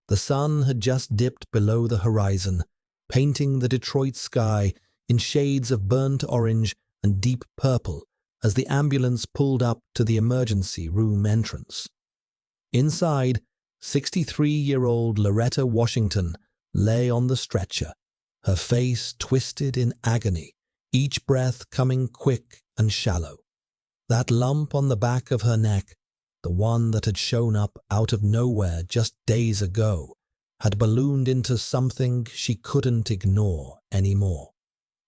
The sun had just dipped below the horizon, painting the Detroit sky in shades of burnt orange and deep purple as the ambulance pulled up to the emergency room entrance. Inside, 63-year-old Loretta Washington lay on the stretcher, her face twisted in agony, each breath coming quick and shallow. That lump on the back of her neck, the one that had shown up out of nowhere just days ago, had ballooned into something she couldn't ignore anymore.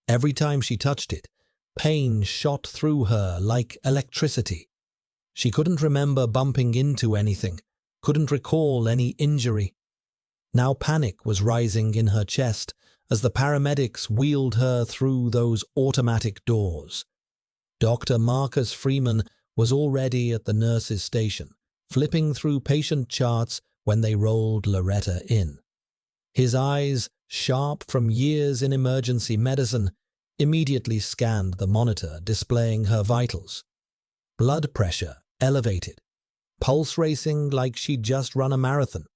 Every time she touched it, pain shot through her like electricity. She couldn't remember bumping into anything, couldn't recall any injury. Now panic was rising in her chest as the paramedics wheeled her through those automatic doors. Dr. Marcus Freeman was already at the nurse's station, flipping through patient charts when they rolled Loretta in. His eyes, sharp from years in emergency medicine, immediately scanned the monitor displaying her vitals. Blood pressure elevated, pulse racing like she'd just run a marathon.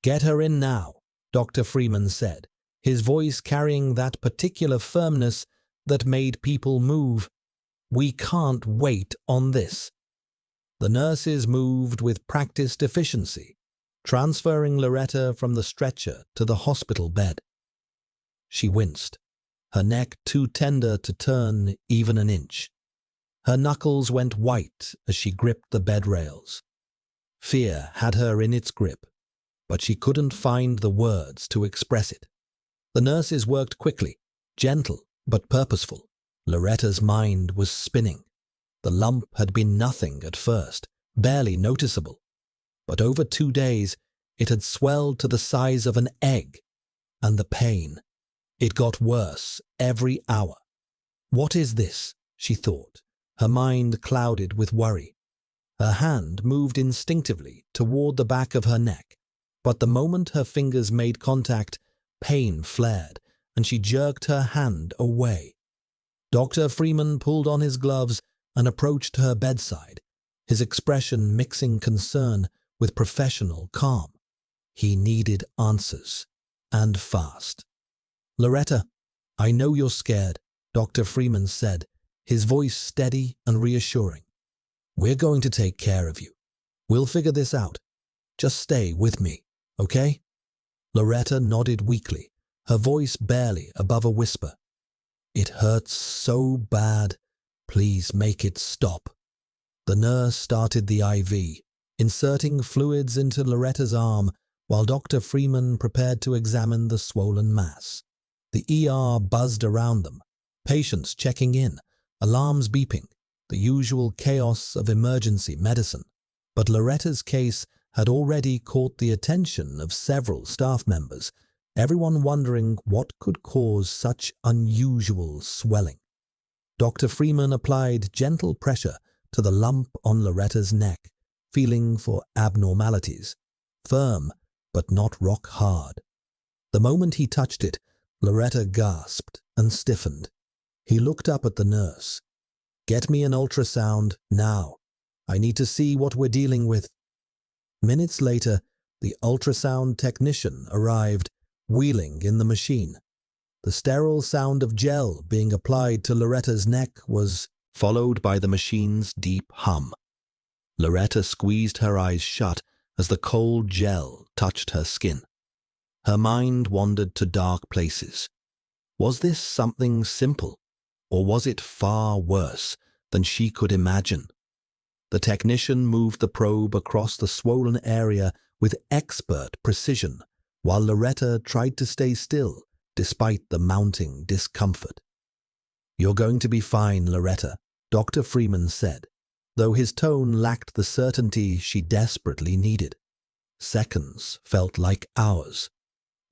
"Get her in now," Dr. Freeman said, his voice carrying that particular firmness that made people move. "We can't wait on this." The nurses moved with practiced efficiency, transferring Loretta from the stretcher to the hospital bed. She winced, her neck too tender to turn even an inch. Her knuckles went white as she gripped the bed rails. Fear had her in its grip, but she couldn't find the words to express it. The nurses worked quickly, gentle but purposeful. Loretta's mind was spinning. The lump had been nothing at first, barely noticeable. But over 2 days, it had swelled to the size of an egg. And the pain. It got worse every hour. "What is this?" she thought, her mind clouded with worry. Her hand moved instinctively toward the back of her neck, but the moment her fingers made contact, pain flared, and she jerked her hand away. Dr. Freeman pulled on his gloves and approached her bedside, his expression mixing concern with professional calm. He needed answers, and fast. "Loretta, I know you're scared," Dr. Freeman said, his voice steady and reassuring. "We're going to take care of you. We'll figure this out. Just stay with me, okay?" Loretta nodded weakly, her voice barely above a whisper. "It hurts so bad. Please make it stop." The nurse started the IV, inserting fluids into Loretta's arm while Dr. Freeman prepared to examine the swollen mass. The ER buzzed around them, patients checking in, alarms beeping, the usual chaos of emergency medicine. But Loretta's case had already caught the attention of several staff members, everyone wondering what could cause such unusual swelling. Dr. Freeman applied gentle pressure to the lump on Loretta's neck, feeling for abnormalities. Firm, but not rock hard. The moment he touched it, Loretta gasped and stiffened. He looked up at the nurse. "Get me an ultrasound, now. I need to see what we're dealing with." Minutes later, the ultrasound technician arrived, wheeling in the machine. The sterile sound of gel being applied to Loretta's neck was followed by the machine's deep hum. Loretta squeezed her eyes shut as the cold gel touched her skin. Her mind wandered to dark places. Was this something simple, or was it far worse than she could imagine? The technician moved the probe across the swollen area with expert precision, while Loretta tried to stay still despite the mounting discomfort. "You're going to be fine, Loretta," Dr. Freeman said, though his tone lacked the certainty she desperately needed. Seconds felt like hours.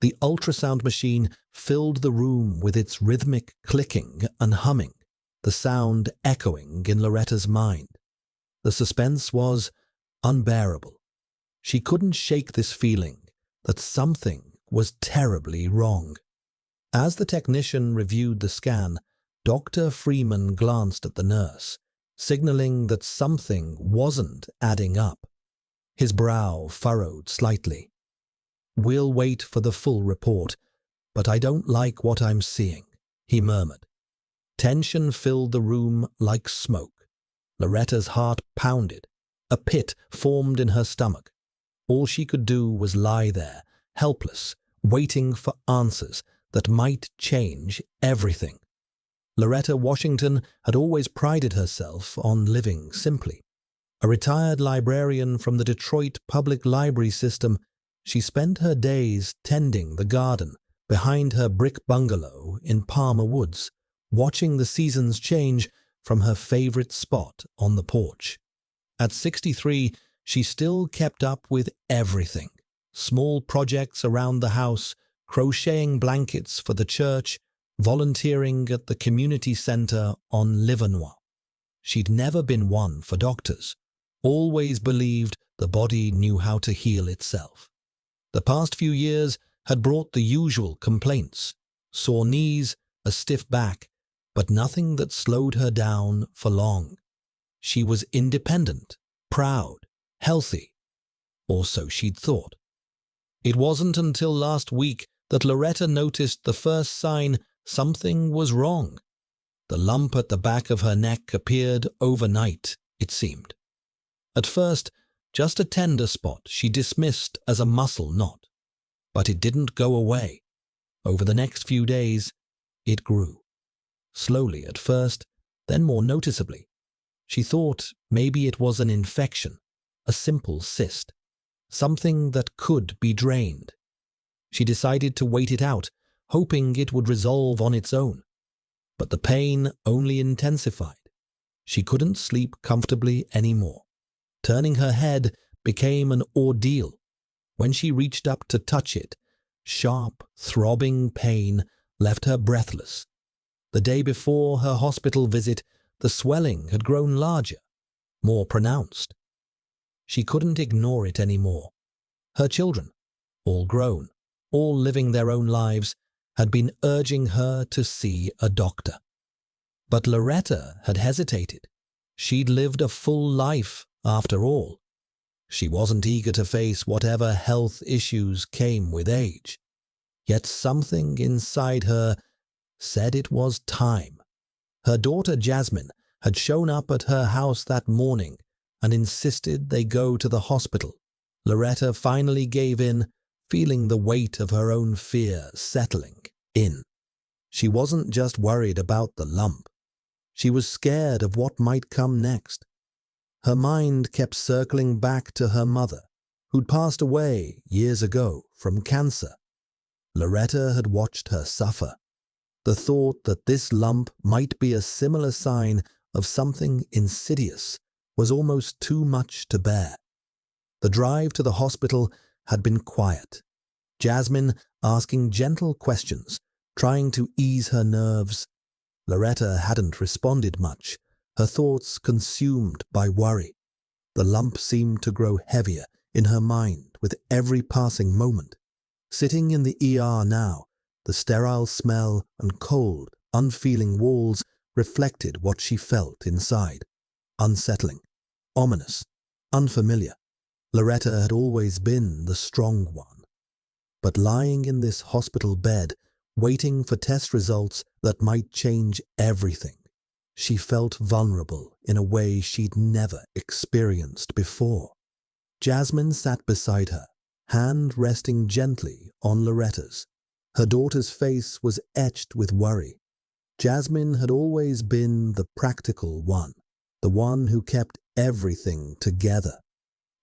The ultrasound machine filled the room with its rhythmic clicking and humming, the sound echoing in Loretta's mind. The suspense was unbearable. She couldn't shake this feeling that something was terribly wrong. As the technician reviewed the scan, Dr. Freeman glanced at the nurse, signaling that something wasn't adding up. His brow furrowed slightly. "We'll wait for the full report, but I don't like what I'm seeing," he murmured. Tension filled the room like smoke. Loretta's heart pounded. A pit formed in her stomach. All she could do was lie there, helpless, waiting for answers that might change everything. Loretta Washington had always prided herself on living simply. A retired librarian from the Detroit Public Library System, she spent her days tending the garden behind her brick bungalow in Palmer Woods, watching the seasons change from her favorite spot on the porch. At 63, she still kept up with everything. Small projects around the house, crocheting blankets for the church, volunteering at the community center on Livernois. She'd never been one for doctors, always believed the body knew how to heal itself. The past few years had brought the usual complaints, sore knees, a stiff back, but nothing that slowed her down for long. She was independent, proud, healthy, or so she'd thought. It wasn't until last week that Loretta noticed the first sign something was wrong. The lump at the back of her neck appeared overnight, it seemed. At first, just a tender spot she dismissed as a muscle knot. But it didn't go away. Over the next few days, it grew. Slowly at first, then more noticeably. She thought maybe it was an infection, a simple cyst, something that could be drained. She decided to wait it out, hoping it would resolve on its own. But the pain only intensified. She couldn't sleep comfortably anymore. Turning her head became an ordeal. When she reached up to touch it, sharp, throbbing pain left her breathless. The day before her hospital visit, the swelling had grown larger, more pronounced. She couldn't ignore it anymore. Her children, all grown, all living their own lives, had been urging her to see a doctor. But Loretta had hesitated. She'd lived a full life, after all. She wasn't eager to face whatever health issues came with age. Yet something inside her said it was time. Her daughter Jasmine had shown up at her house that morning and insisted they go to the hospital. Loretta finally gave in, feeling the weight of her own fear settling in. She wasn't just worried about the lump. She was scared of what might come next. Her mind kept circling back to her mother, who'd passed away years ago from cancer. Loretta had watched her suffer. The thought that this lump might be a similar sign of something insidious was almost too much to bear. The drive to the hospital had been quiet. Jasmine asking gentle questions, trying to ease her nerves. Loretta hadn't responded much, her thoughts consumed by worry. The lump seemed to grow heavier in her mind with every passing moment. Sitting in the ER now, the sterile smell and cold, unfeeling walls reflected what she felt inside. Unsettling, ominous, unfamiliar. Loretta had always been the strong one. But lying in this hospital bed, waiting for test results that might change everything, she felt vulnerable in a way she'd never experienced before. Jasmine sat beside her, hand resting gently on Loretta's. Her daughter's face was etched with worry. Jasmine had always been the practical one, the one who kept everything together.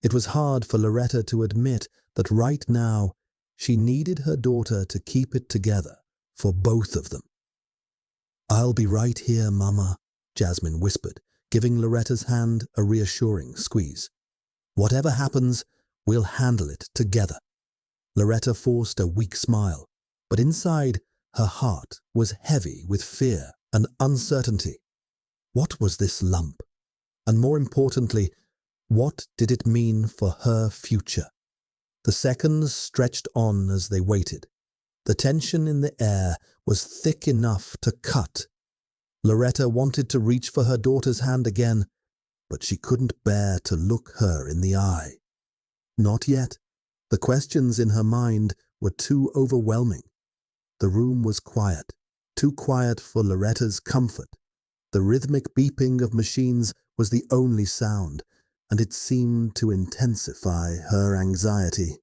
It was hard for Loretta to admit that right now she needed her daughter to keep it together for both of them. "I'll be right here, Mama," Jasmine whispered, giving Loretta's hand a reassuring squeeze. "Whatever happens, we'll handle it together." Loretta forced a weak smile, but inside, her heart was heavy with fear and uncertainty. What was this lump? And more importantly, what did it mean for her future? The seconds stretched on as they waited. The tension in the air was thick enough to cut. Loretta wanted to reach for her daughter's hand again, but she couldn't bear to look her in the eye. Not yet. The questions in her mind were too overwhelming. The room was quiet, too quiet for Loretta's comfort. The rhythmic beeping of machines was the only sound, and it seemed to intensify her anxiety.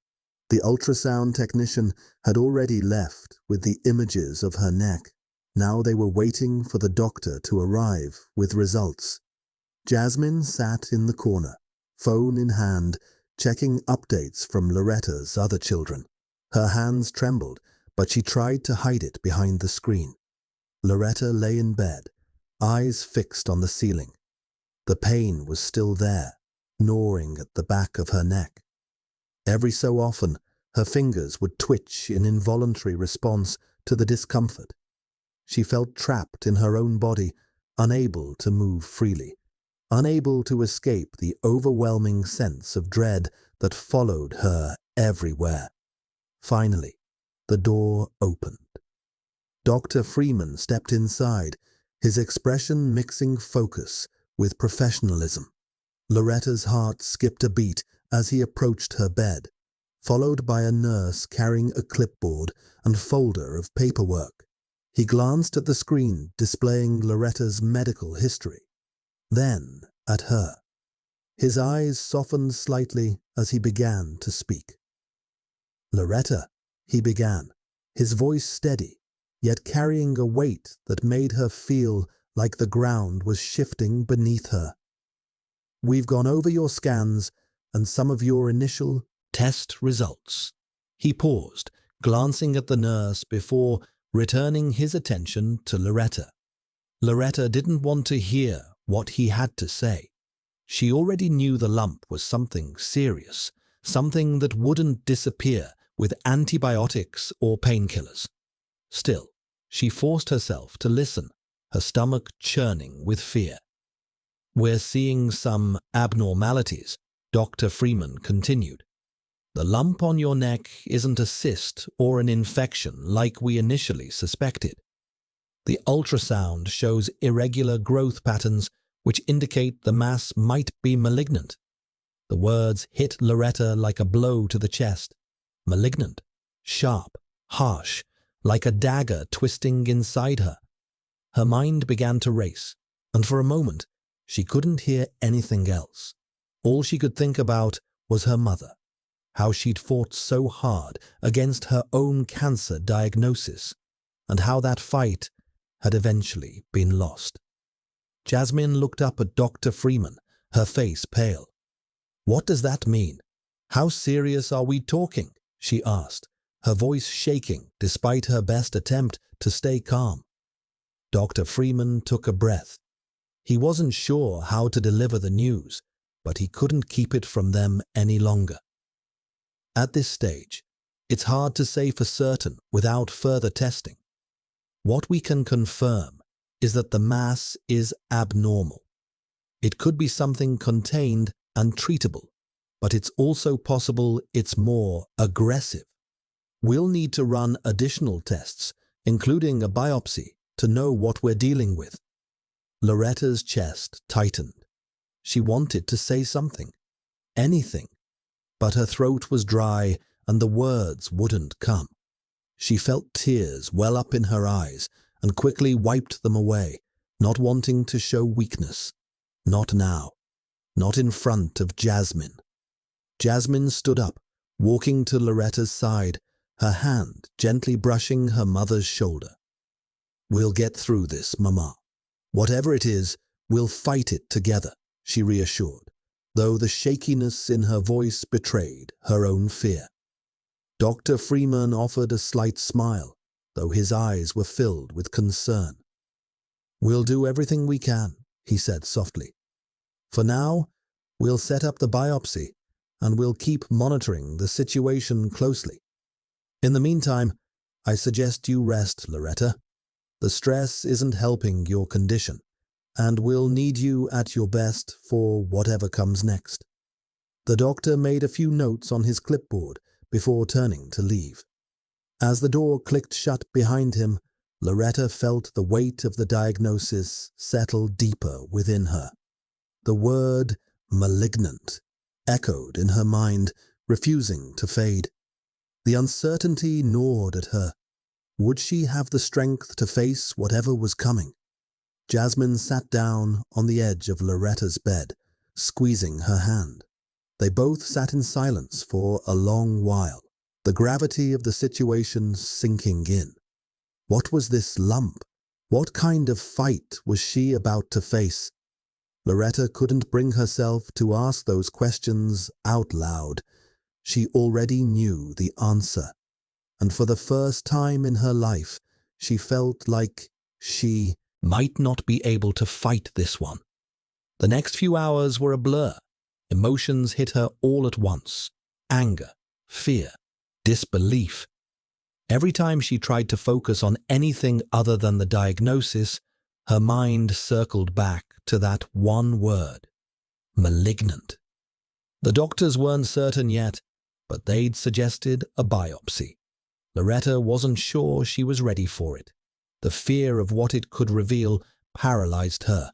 The ultrasound technician had already left with the images of her neck. Now they were waiting for the doctor to arrive with results. Jasmine sat in the corner, phone in hand, checking updates from Loretta's other children. Her hands trembled, but she tried to hide it behind the screen. Loretta lay in bed, eyes fixed on the ceiling. The pain was still there, gnawing at the back of her neck. Every so often, her fingers would twitch in involuntary response to the discomfort. She felt trapped in her own body, unable to move freely, unable to escape the overwhelming sense of dread that followed her everywhere. Finally, the door opened. Dr. Freeman stepped inside, his expression mixing focus with professionalism. Loretta's heart skipped a beat as he approached her bed, followed by a nurse carrying a clipboard and folder of paperwork. He glanced at the screen displaying Loretta's medical history, then at her. His eyes softened slightly as he began to speak. "Loretta," he began, his voice steady, yet carrying a weight that made her feel like the ground was shifting beneath her. "We've gone over your scans and some of your initial test results." He paused, glancing at the nurse before returning his attention to Loretta. Loretta didn't want to hear what he had to say. She already knew the lump was something serious, something that wouldn't disappear with antibiotics or painkillers. Still, she forced herself to listen, her stomach churning with fear. "We're seeing some abnormalities," Dr. Freeman continued. "The lump on your neck isn't a cyst or an infection like we initially suspected. The ultrasound shows irregular growth patterns which indicate the mass might be malignant." The words hit Loretta like a blow to the chest. Malignant, sharp, harsh, like a dagger twisting inside her. Her mind began to race, and for a moment she couldn't hear anything else. All she could think about was her mother, how she'd fought so hard against her own cancer diagnosis, and how that fight had eventually been lost. Jasmine looked up at Dr. Freeman, her face pale. "What does that mean? How serious are we talking?" she asked, her voice shaking despite her best attempt to stay calm. Dr. Freeman took a breath. He wasn't sure how to deliver the news, but he couldn't keep it from them any longer. "At this stage, it's hard to say for certain without further testing. What we can confirm is that the mass is abnormal. It could be something contained and treatable, but it's also possible it's more aggressive. We'll need to run additional tests, including a biopsy, to know what we're dealing with." Loretta's chest tightened. She wanted to say something, anything, but her throat was dry and the words wouldn't come. She felt tears well up in her eyes and quickly wiped them away, not wanting to show weakness. Not now. Not in front of Jasmine. Jasmine stood up, walking to Loretta's side, her hand gently brushing her mother's shoulder. "We'll get through this, Mama. Whatever it is, we'll fight it together," she reassured, though the shakiness in her voice betrayed her own fear. Dr. Freeman offered a slight smile, though his eyes were filled with concern. "We'll do everything we can," he said softly. "For now, we'll set up the biopsy, and we'll keep monitoring the situation closely. In the meantime, I suggest you rest, Loretta. The stress isn't helping your condition, and we'll need you at your best for whatever comes next." The doctor made a few notes on his clipboard before turning to leave. As the door clicked shut behind him, Loretta felt the weight of the diagnosis settle deeper within her. The word malignant echoed in her mind, refusing to fade. The uncertainty gnawed at her. Would she have the strength to face whatever was coming? Jasmine sat down on the edge of Loretta's bed, squeezing her hand. They both sat in silence for a long while, the gravity of the situation sinking in. What was this lump? What kind of fight was she about to face? Loretta couldn't bring herself to ask those questions out loud. She already knew the answer, and for the first time in her life, she felt like she might not be able to fight this one. The next few hours were a blur. Emotions hit her all at once: anger, fear, disbelief. Every time she tried to focus on anything other than the diagnosis, her mind circled back to that one word: malignant. The doctors weren't certain yet, but they'd suggested a biopsy. Loretta wasn't sure she was ready for it. The fear of what it could reveal paralyzed her.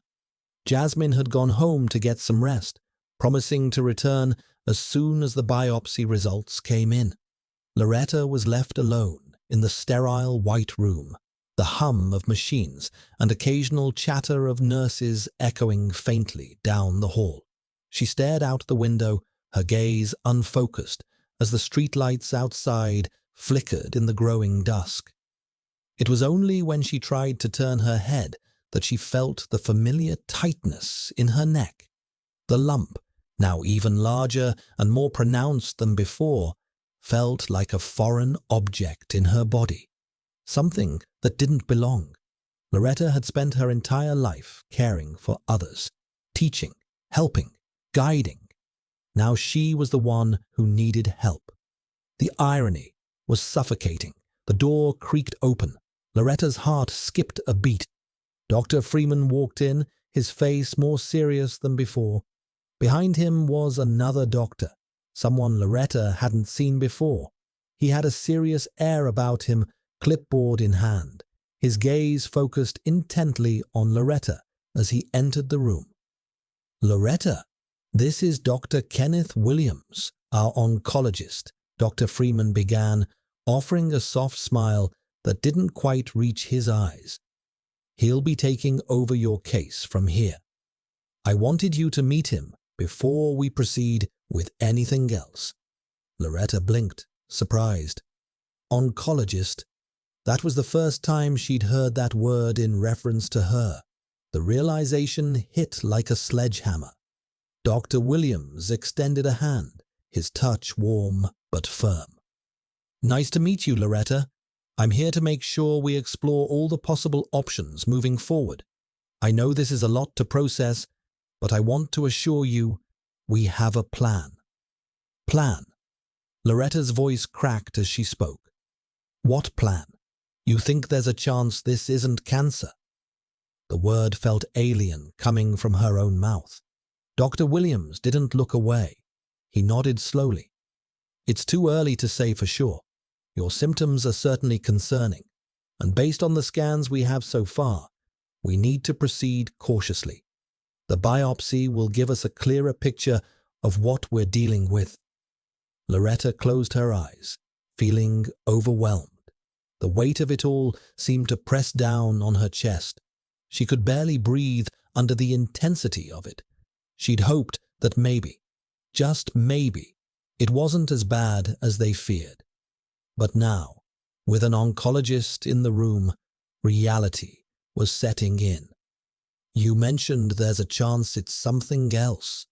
Jasmine had gone home to get some rest, promising to return as soon as the biopsy results came in. Loretta was left alone in the sterile white room, the hum of machines and occasional chatter of nurses echoing faintly down the hall. She stared out the window, her gaze unfocused, as the streetlights outside flickered in the growing dusk. It was only when she tried to turn her head that she felt the familiar tightness in her neck. The lump, now even larger and more pronounced than before, felt like a foreign object in her body, something that didn't belong. Loretta had spent her entire life caring for others, teaching, helping, guiding. Now she was the one who needed help. The irony was suffocating. The door creaked open. Loretta's heart skipped a beat. Dr. Freeman walked in, his face more serious than before. Behind him was another doctor, someone Loretta hadn't seen before. He had a serious air about him, clipboard in hand. His gaze focused intently on Loretta as he entered the room. "Loretta, this is Dr. Kenneth Williams, our oncologist," Dr. Freeman began, offering a soft smile that didn't quite reach his eyes. "He'll be taking over your case from here. I wanted you to meet him before we proceed with anything else." Loretta blinked, surprised. Oncologist? That was the first time she'd heard that word in reference to her. The realization hit like a sledgehammer. Dr. Williams extended a hand, his touch warm but firm. "Nice to meet you, Loretta. I'm here to make sure we explore all the possible options moving forward. I know this is a lot to process, but I want to assure you we have a plan." "Plan?" Loretta's voice cracked as she spoke. "What plan? You think there's a chance this isn't cancer?" The word felt alien coming from her own mouth. Dr. Williams didn't look away. He nodded slowly. "It's too early to say for sure. Your symptoms are certainly concerning, and based on the scans we have so far, we need to proceed cautiously. The biopsy will give us a clearer picture of what we're dealing with." Loretta closed her eyes, feeling overwhelmed. The weight of it all seemed to press down on her chest. She could barely breathe under the intensity of it. She'd hoped that maybe, just maybe, it wasn't as bad as they feared. But now, with an oncologist in the room, reality was setting in. "You mentioned there's a chance it's something else."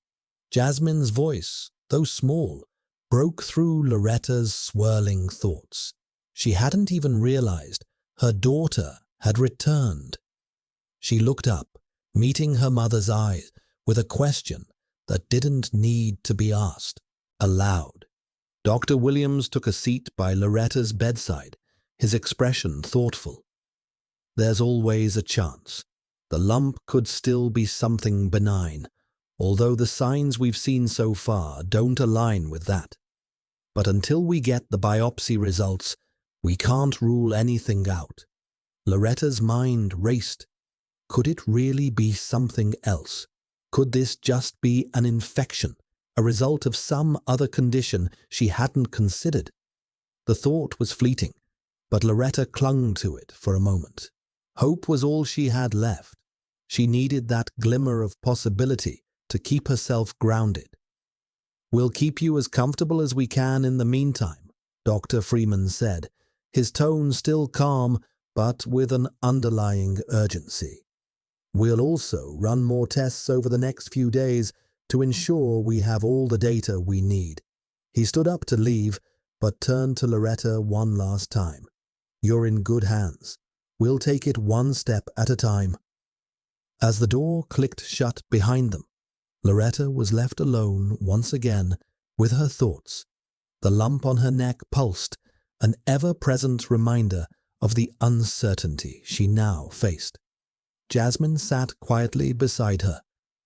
Jasmine's voice, though small, broke through Loretta's swirling thoughts. She hadn't even realized her daughter had returned. She looked up, meeting her mother's eyes with a question that didn't need to be asked aloud. Dr. Williams took a seat by Loretta's bedside, his expression thoughtful. "There's always a chance. The lump could still be something benign, although the signs we've seen so far don't align with that. But until we get the biopsy results, we can't rule anything out." Loretta's mind raced. Could it really be something else? Could this just be an infection, a result of some other condition she hadn't considered. The thought was fleeting, but Loretta clung to it for a moment. Hope was all she had left. She needed that glimmer of possibility to keep herself grounded. "We'll keep you as comfortable as we can in the meantime," Dr. Freeman said, his tone still calm but with an underlying urgency. "We'll also run more tests over the next few days to ensure we have all the data we need." He stood up to leave, but turned to Loretta one last time. "You're in good hands. We'll take it one step at a time." As the door clicked shut behind them, Loretta was left alone once again with her thoughts. The lump on her neck pulsed, an ever-present reminder of the uncertainty she now faced. Jasmine sat quietly beside her,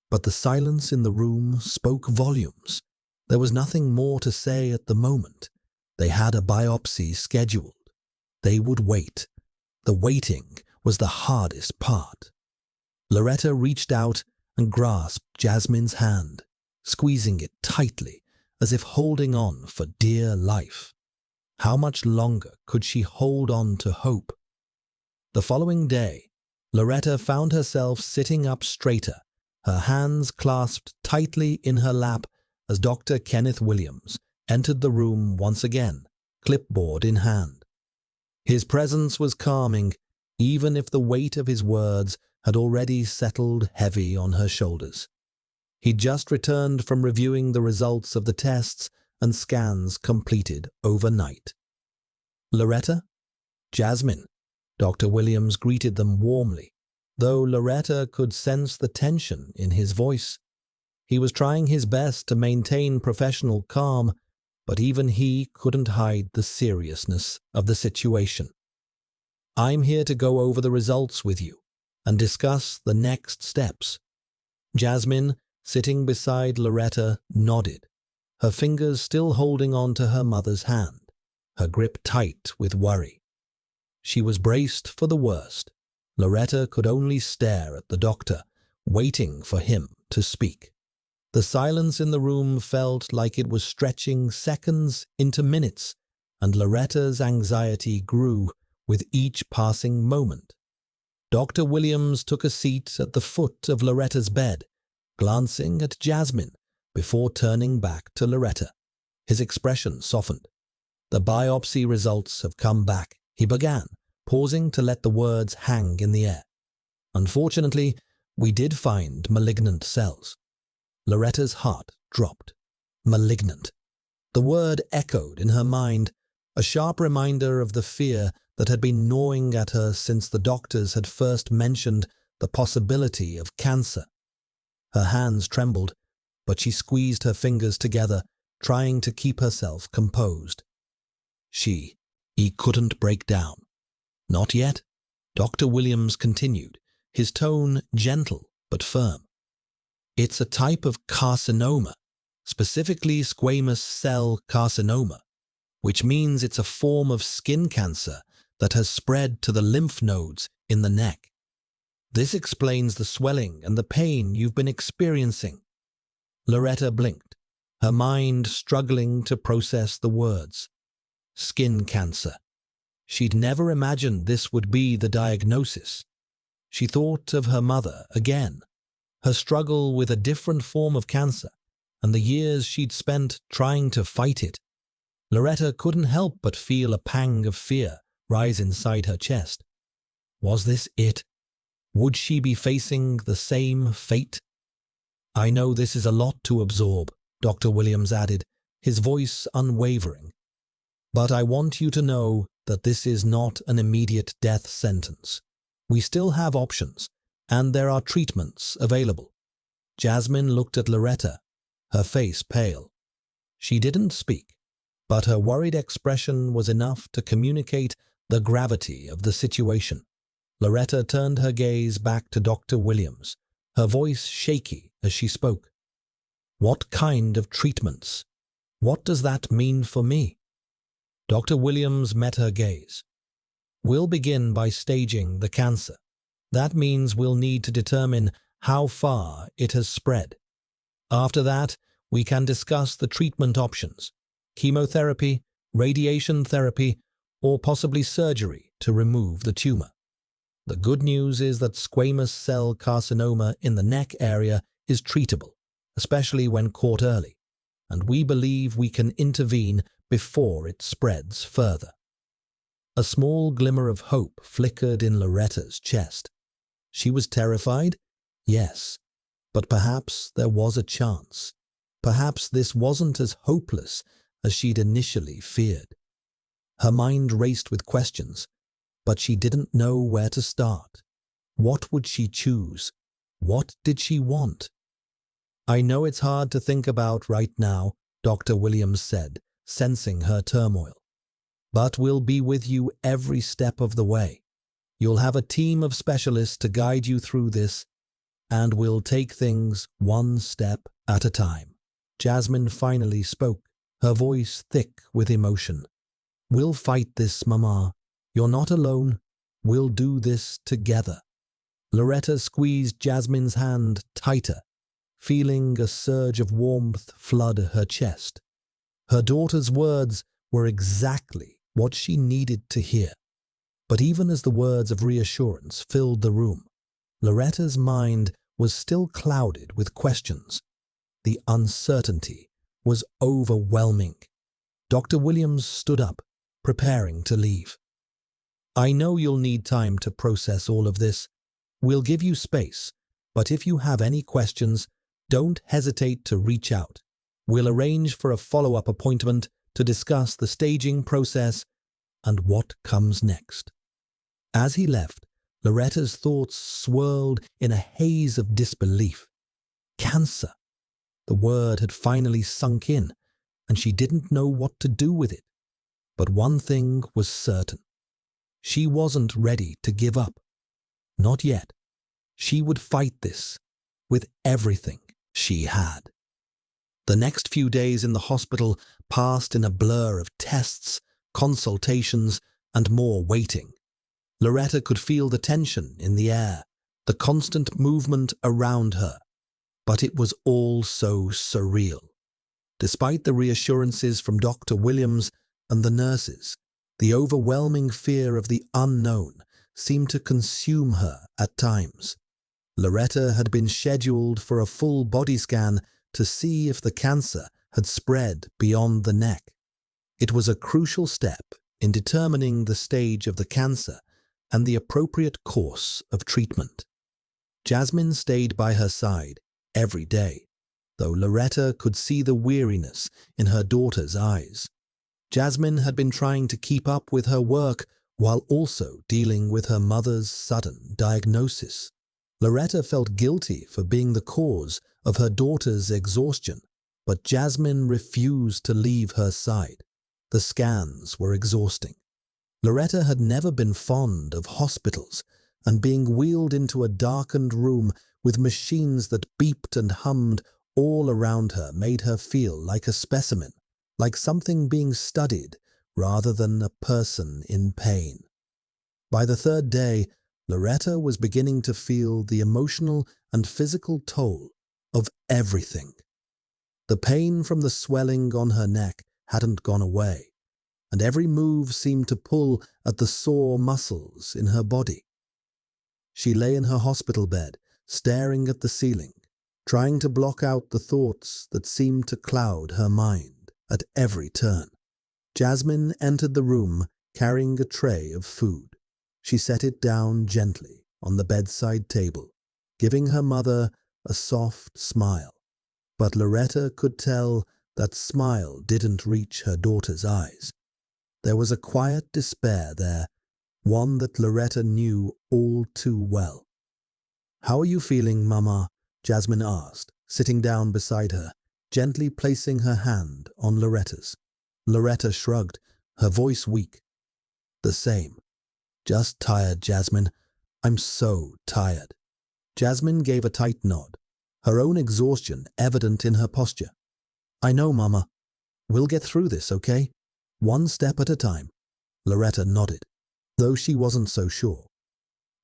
but the silence in the room spoke volumes. There was nothing more to say at the moment. They had a biopsy scheduled. They would wait. The waiting was the hardest part. Loretta reached out and grasped Jasmine's hand, squeezing it tightly as if holding on for dear life. How much longer could she hold on to hope? The following day, Loretta found herself sitting up straighter, her hands clasped tightly in her lap as Dr. Kenneth Williams entered the room once again, clipboard in hand. His presence was calming, even if the weight of his words had already settled heavy on her shoulders. He'd just returned from reviewing the results of the tests and scans completed overnight. "Loretta?" "Jasmine." Dr. Williams greeted them warmly, though Loretta could sense the tension in his voice. He was trying his best to maintain professional calm, but even he couldn't hide the seriousness of the situation. "I'm here to go over the results with you and discuss the next steps." Jasmine, sitting beside Loretta, nodded, her fingers still holding on to her mother's hand, her grip tight with worry. She was braced for the worst. Loretta could only stare at the doctor, waiting for him to speak. The silence in the room felt like it was stretching seconds into minutes, and Loretta's anxiety grew with each passing moment. Dr. Williams took a seat at the foot of Loretta's bed, glancing at Jasmine before turning back to Loretta. His expression softened. "The biopsy results have come back," he began, pausing to let the words hang in the air. "Unfortunately, we did find malignant cells." Loretta's heart dropped. Malignant. The word echoed in her mind, a sharp reminder of the fear that had been gnawing at her since the doctors had first mentioned the possibility of cancer. Her hands trembled, but she squeezed her fingers together, trying to keep herself composed. He couldn't break down. "Not yet," Dr. Williams continued, his tone gentle but firm. "It's a type of carcinoma, specifically squamous cell carcinoma, which means it's a form of skin cancer that has spread to the lymph nodes in the neck. This explains the swelling and the pain you've been experiencing." Loretta blinked, her mind struggling to process the words. Skin cancer. She'd never imagined this would be the diagnosis. She thought of her mother again, her struggle with a different form of cancer, and the years she'd spent trying to fight it. Loretta couldn't help but feel a pang of fear rise inside her chest. Was this it? Would she be facing the same fate? "I know this is a lot to absorb," Dr. Williams added, his voice unwavering. "But I want you to know that this is not an immediate death sentence. We still have options, and there are treatments available." Jasmine looked at Loretta, her face pale. She didn't speak, but her worried expression was enough to communicate the gravity of the situation. Loretta turned her gaze back to Dr. Williams, her voice shaky as she spoke. "What kind of treatments? What does that mean for me?" Dr. Williams met her gaze. "We'll begin by staging the cancer. That means we'll need to determine how far it has spread. After that, We can discuss the treatment options: chemotherapy, radiation therapy, or possibly surgery to remove the tumor. The good news is that squamous cell carcinoma in the neck area is treatable, especially when caught early, and we believe we can intervene before it spreads further. A small glimmer of hope flickered in Loretta's chest. She was terrified, yes, but perhaps there was a chance. Perhaps this wasn't as hopeless as she'd initially feared. Her mind raced with questions, but she didn't know where to start. What would she choose? What did she want? "I know it's hard to think about right now," Dr. Williams said, sensing her turmoil. "But we'll be with you every step of the way. You'll have a team of specialists to guide you through this, and we'll take things one step at a time." Jasmine finally spoke, her voice thick with emotion. "We'll fight this, Mama. You're not alone. We'll do this together." Loretta squeezed Jasmine's hand tighter, feeling a surge of warmth flood her chest. Her daughter's words were exactly what she needed to hear. But even as the words of reassurance filled the room, Loretta's mind was still clouded with questions. The uncertainty was overwhelming. Dr. Williams stood up, preparing to leave. "I know you'll need time to process all of this. We'll give you space, but if you have any questions, don't hesitate to reach out. We'll arrange for a follow-up appointment to discuss the staging process and what comes next." As he left, Loretta's thoughts swirled in a haze of disbelief. Cancer. The word had finally sunk in, and she didn't know what to do with it. But one thing was certain. She wasn't ready to give up. Not yet. She would fight this with everything she had. The next few days in the hospital passed in a blur of tests, consultations, and more waiting. Loretta could feel the tension in the air, the constant movement around her. But it was all so surreal. Despite the reassurances from Dr. Williams and the nurses, the overwhelming fear of the unknown seemed to consume her at times. Loretta had been scheduled for a full body scan to see if the cancer had spread beyond the neck. It was a crucial step in determining the stage of the cancer and the appropriate course of treatment. Jasmine stayed by her side every day, though Loretta could see the weariness in her daughter's eyes. Jasmine had been trying to keep up with her work while also dealing with her mother's sudden diagnosis. Loretta felt guilty for being the cause of her daughter's exhaustion, but Jasmine refused to leave her side. The scans were exhausting. Loretta had never been fond of hospitals, and being wheeled into a darkened room with machines that beeped and hummed all around her made her feel like a specimen, like something being studied rather than a person in pain. By the third day, Loretta was beginning to feel the emotional and physical toll of everything. The pain from the swelling on her neck hadn't gone away, and every move seemed to pull at the sore muscles in her body. She lay in her hospital bed, staring at the ceiling, trying to block out the thoughts that seemed to cloud her mind at every turn. Jasmine entered the room carrying a tray of food. She set it down gently on the bedside table, giving her mother a soft smile. But Loretta could tell that smile didn't reach her daughter's eyes. There was a quiet despair there, one that Loretta knew all too well. "How are you feeling, Mama?" Jasmine asked, sitting down beside her, gently placing her hand on Loretta's. Loretta shrugged, her voice weak. "The same. Just tired, Jasmine. I'm so tired." Jasmine gave a tight nod, her own exhaustion evident in her posture. "I know, Mama. We'll get through this, okay? One step at a time." Loretta nodded, though she wasn't so sure.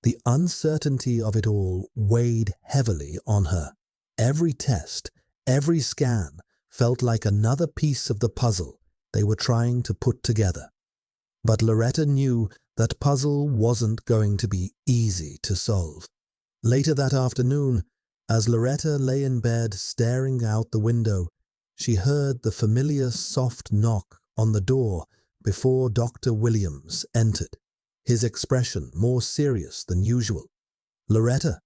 The uncertainty of it all weighed heavily on her. Every test, every scan felt like another piece of the puzzle they were trying to put together. But Loretta knew that puzzle wasn't going to be easy to solve. Later that afternoon, as Loretta lay in bed staring out the window, she heard the familiar soft knock on the door before Dr. Williams entered, his expression more serious than usual. "Loretta,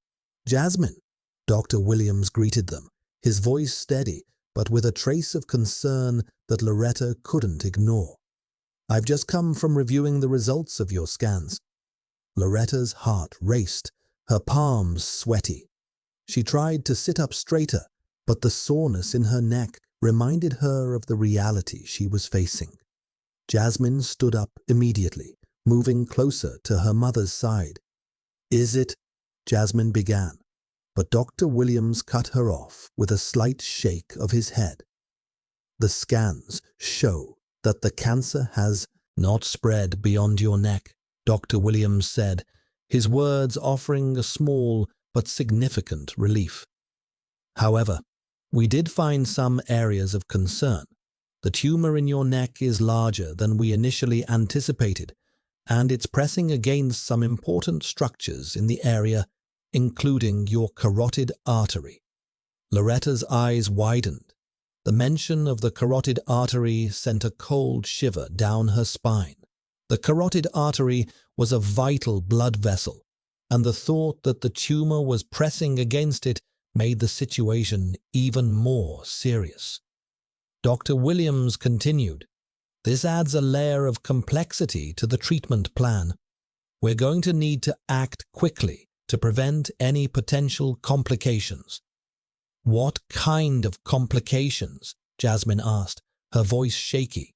Jasmine," Dr. Williams greeted them, his voice steady but with a trace of concern that Loretta couldn't ignore. "I've just come from reviewing the results of your scans." Loretta's heart raced, her palms sweaty. She tried to sit up straighter, but the soreness in her neck reminded her of the reality she was facing. Jasmine stood up immediately, moving closer to her mother's side. "Is it?" Jasmine began, but Dr. Williams cut her off with a slight shake of his head. "The scans show that the cancer has not spread beyond your neck," Dr. Williams said, his words offering a small but significant relief. "However, we did find some areas of concern. The tumor in your neck is larger than we initially anticipated, and it's pressing against some important structures in the area, including your carotid artery." Loretta's eyes widened. The mention of the carotid artery sent a cold shiver down her spine. The carotid artery was a vital blood vessel, and the thought that the tumor was pressing against it made the situation even more serious. Dr. Williams continued, "This adds a layer of complexity to the treatment plan. We're going to need to act quickly to prevent any potential complications." "What kind of complications?" Jasmine asked, her voice shaky.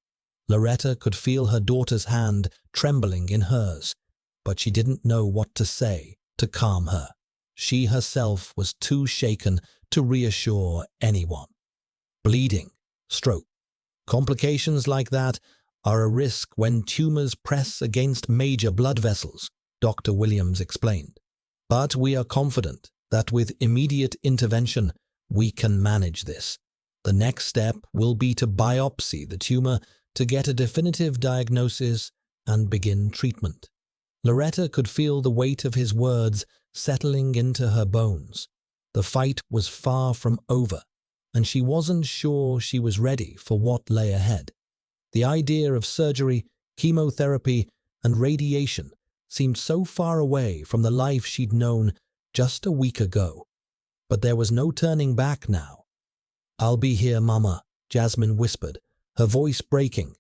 Loretta could feel her daughter's hand trembling in hers, but she didn't know what to say to calm her. She herself was too shaken to reassure anyone. "Bleeding, stroke. Complications like that are a risk when tumors press against major blood vessels," Dr. Williams explained. "But we are confident that with immediate intervention, we can manage this. The next step will be to biopsy the tumor to get a definitive diagnosis and begin treatment." Loretta could feel the weight of his words settling into her bones. The fight was far from over, and she wasn't sure she was ready for what lay ahead. The idea of surgery, chemotherapy, and radiation seemed so far away from the life she'd known just a week ago. But there was no turning back now. "I'll be here, Mama," Jasmine whispered, her voice breaking.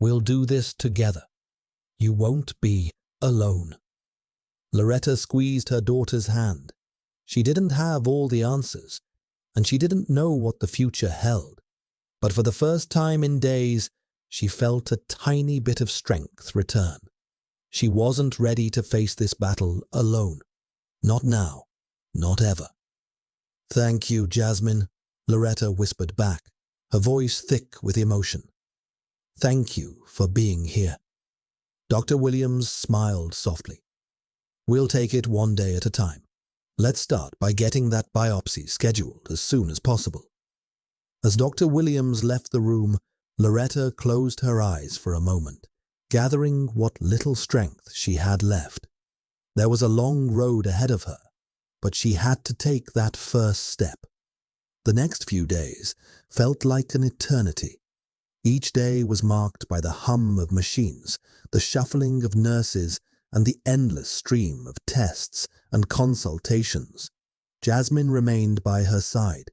"We'll do this together. You won't be alone." Loretta squeezed her daughter's hand. She didn't have all the answers, and she didn't know what the future held. But for the first time in days, she felt a tiny bit of strength return. She wasn't ready to face this battle alone. Not now, not ever. "Thank you, Jasmine," Loretta whispered back, her voice thick with emotion. "Thank you for being here." Dr. Williams smiled softly. "We'll take it one day at a time. Let's start by getting that biopsy scheduled as soon as possible." As Dr. Williams left the room, Loretta closed her eyes for a moment, gathering what little strength she had left. There was a long road ahead of her, but she had to take that first step. The next few days felt like an eternity. Each day was marked by the hum of machines, the shuffling of nurses, and the endless stream of tests and consultations. Jasmine remained by her side,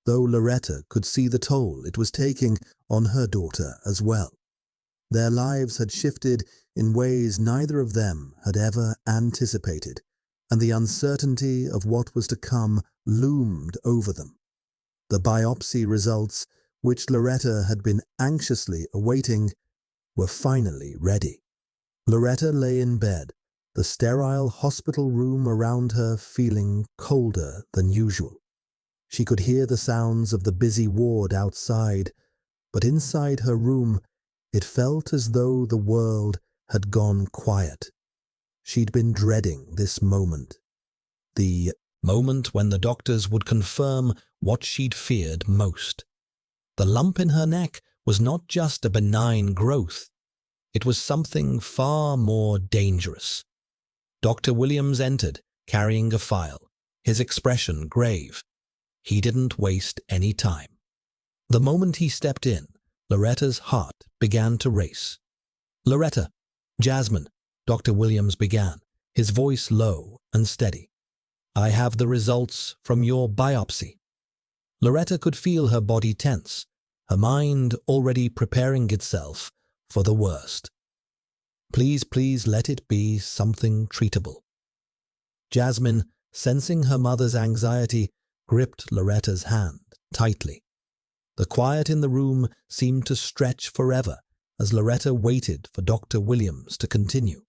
though Loretta could see the toll it was taking on her daughter as well. Their lives had shifted in ways neither of them had ever anticipated, and the uncertainty of what was to come loomed over them. The biopsy results, which Loretta had been anxiously awaiting, were finally ready. Loretta lay in bed, the sterile hospital room around her feeling colder than usual. She could hear the sounds of the busy ward outside, but inside her room it felt as though the world had gone quiet. She'd been dreading this moment. The moment when the doctors would confirm what she'd feared most. The lump in her neck was not just a benign growth. It was something far more dangerous. Dr. Williams entered, carrying a file, his expression grave. He didn't waste any time. The moment he stepped in, Loretta's heart began to race. "Loretta, Jasmine," Dr. Williams began, his voice low and steady. "I have the results from your biopsy." Loretta could feel her body tense, her mind already preparing itself for the worst. Please let it be something treatable." Jasmine, sensing her mother's anxiety, gripped Loretta's hand tightly. The quiet in the room seemed to stretch forever as Loretta waited for Dr. Williams to continue.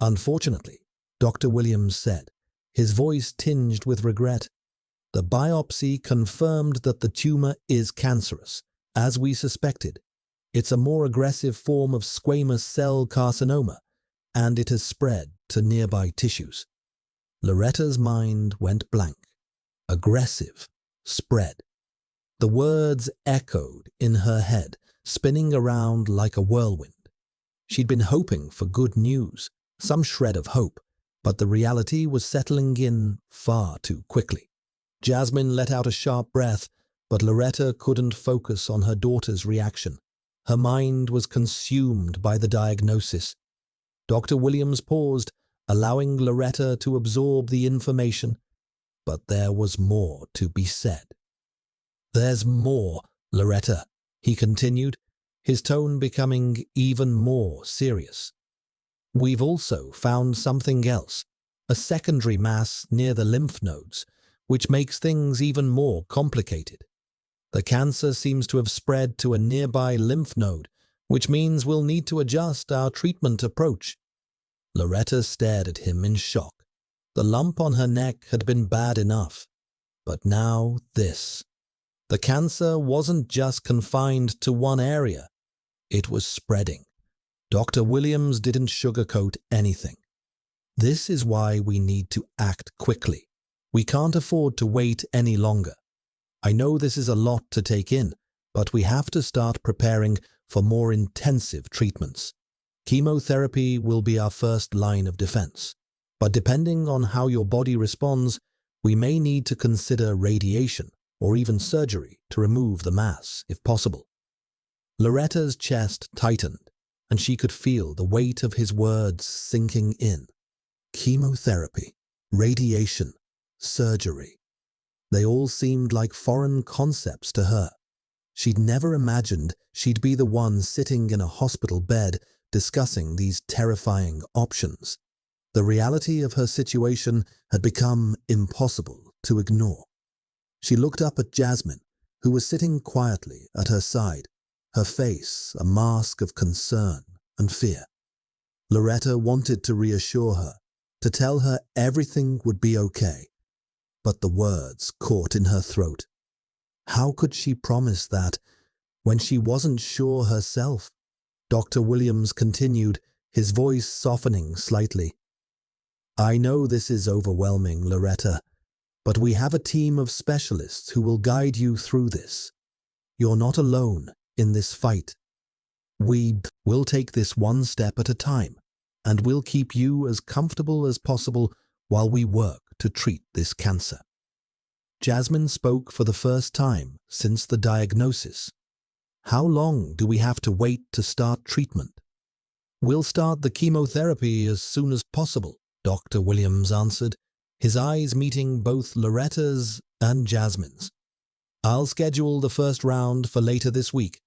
"Unfortunately," Dr. Williams said, his voice tinged with regret, "the biopsy confirmed that the tumor is cancerous, as we suspected. It's a more aggressive form of squamous cell carcinoma, and it has spread to nearby tissues." Loretta's mind went blank. Aggressive, spread. The words echoed in her head, spinning around like a whirlwind. She'd been hoping for good news, some shred of hope, but the reality was settling in far too quickly. Jasmine let out a sharp breath, but Loretta couldn't focus on her daughter's reaction. Her mind was consumed by the diagnosis. Dr. Williams paused, allowing Loretta to absorb the information, but there was more to be said. "There's more, Loretta," he continued, his tone becoming even more serious. "We've also found something else, a secondary mass near the lymph nodes, which makes things even more complicated. The cancer seems to have spread to a nearby lymph node, which means we'll need to adjust our treatment approach." Loretta stared at him in shock. The lump on her neck had been bad enough, but now this. The cancer wasn't just confined to one area. It was spreading. Dr. Williams didn't sugarcoat anything. "This is why we need to act quickly. We can't afford to wait any longer. I know this is a lot to take in, but we have to start preparing for more intensive treatments. Chemotherapy will be our first line of defense, but depending on how your body responds, we may need to consider radiation or even surgery to remove the mass, if possible." Loretta's chest tightened, and she could feel the weight of his words sinking in. Chemotherapy, radiation, surgery. They all seemed like foreign concepts to her. She'd never imagined she'd be the one sitting in a hospital bed discussing these terrifying options. The reality of her situation had become impossible to ignore. She looked up at Jasmine, who was sitting quietly at her side, her face a mask of concern and fear. Loretta wanted to reassure her, to tell her everything would be okay, but the words caught in her throat. How could she promise that when she wasn't sure herself? Dr. Williams continued, his voice softening slightly. "I know this is overwhelming, Loretta, but we have a team of specialists who will guide you through this. You're not alone in this fight. We will take this one step at a time, and we'll keep you as comfortable as possible while we work to treat this cancer." Jasmine spoke for the first time since the diagnosis. "How long do we have to wait to start treatment?" "We'll start the chemotherapy as soon as possible," Dr. Williams answered, his eyes meeting both Loretta's and Jasmine's. "I'll schedule the first round for later this week.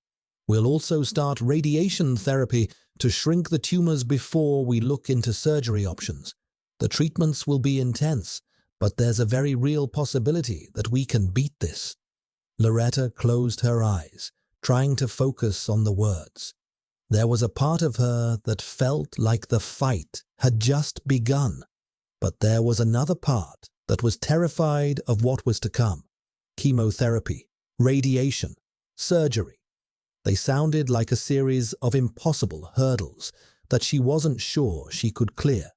We'll also start radiation therapy to shrink the tumors before we look into surgery options. The treatments will be intense, but there's a very real possibility that we can beat this." Loretta closed her eyes, trying to focus on the words. There was a part of her that felt like the fight had just begun, but there was another part that was terrified of what was to come. Chemotherapy, radiation, surgery. They sounded like a series of impossible hurdles that she wasn't sure she could clear.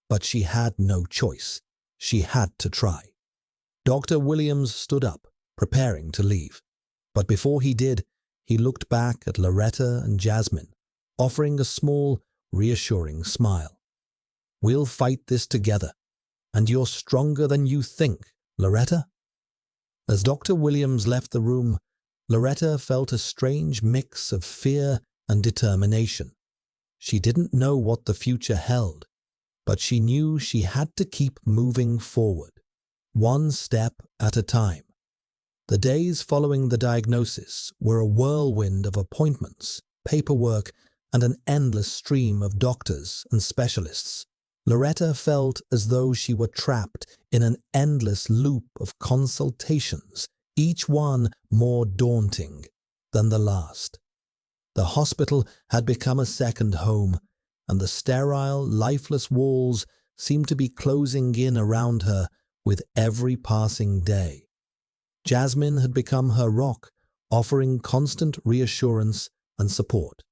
But she had no choice. She had to try. Dr. Williams stood up, preparing to leave. But before he did, he looked back at Loretta and Jasmine, offering a small, reassuring smile. "We'll fight this together, and you're stronger than you think, Loretta." As Dr. Williams left the room, Loretta felt a strange mix of fear and determination. She didn't know what the future held, but she knew she had to keep moving forward, one step at a time. The days following the diagnosis were a whirlwind of appointments, paperwork, and an endless stream of doctors and specialists. Loretta felt as though she were trapped in an endless loop of consultations, each one more daunting than the last. The hospital had become a second home, and the sterile, lifeless walls seemed to be closing in around her with every passing day. Jasmine had become her rock, offering constant reassurance and support.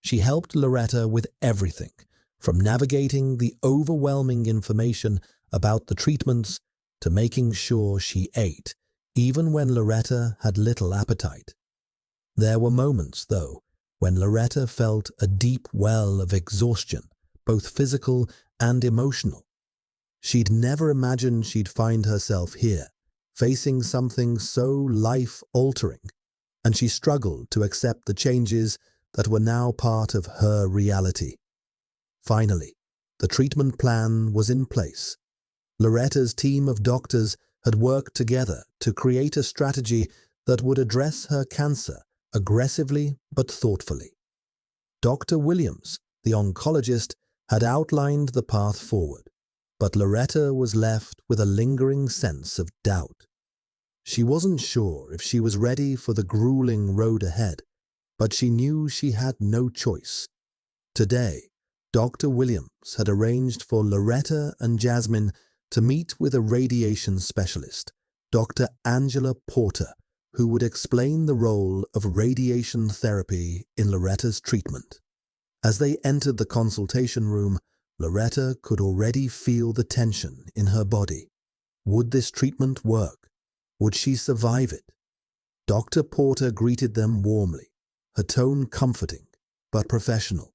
She helped Loretta with everything, from navigating the overwhelming information about the treatments to making sure she ate, even when Loretta had little appetite. There were moments, though, when Loretta felt a deep well of exhaustion, both physical and emotional. She'd never imagined she'd find herself here, facing something so life-altering, and she struggled to accept the changes that were now part of her reality. Finally, the treatment plan was in place. Loretta's team of doctors had worked together to create a strategy that would address her cancer aggressively but thoughtfully. Dr. Williams, the oncologist, had outlined the path forward, but Loretta was left with a lingering sense of doubt. She wasn't sure if she was ready for the grueling road ahead, but she knew she had no choice. Today, Dr. Williams had arranged for Loretta and Jasmine to meet with a radiation specialist, Dr. Angela Porter, who would explain the role of radiation therapy in Loretta's treatment. As they entered the consultation room, Loretta could already feel the tension in her body. Would this treatment work? Would she survive it? Dr. Porter greeted them warmly, her tone comforting but professional.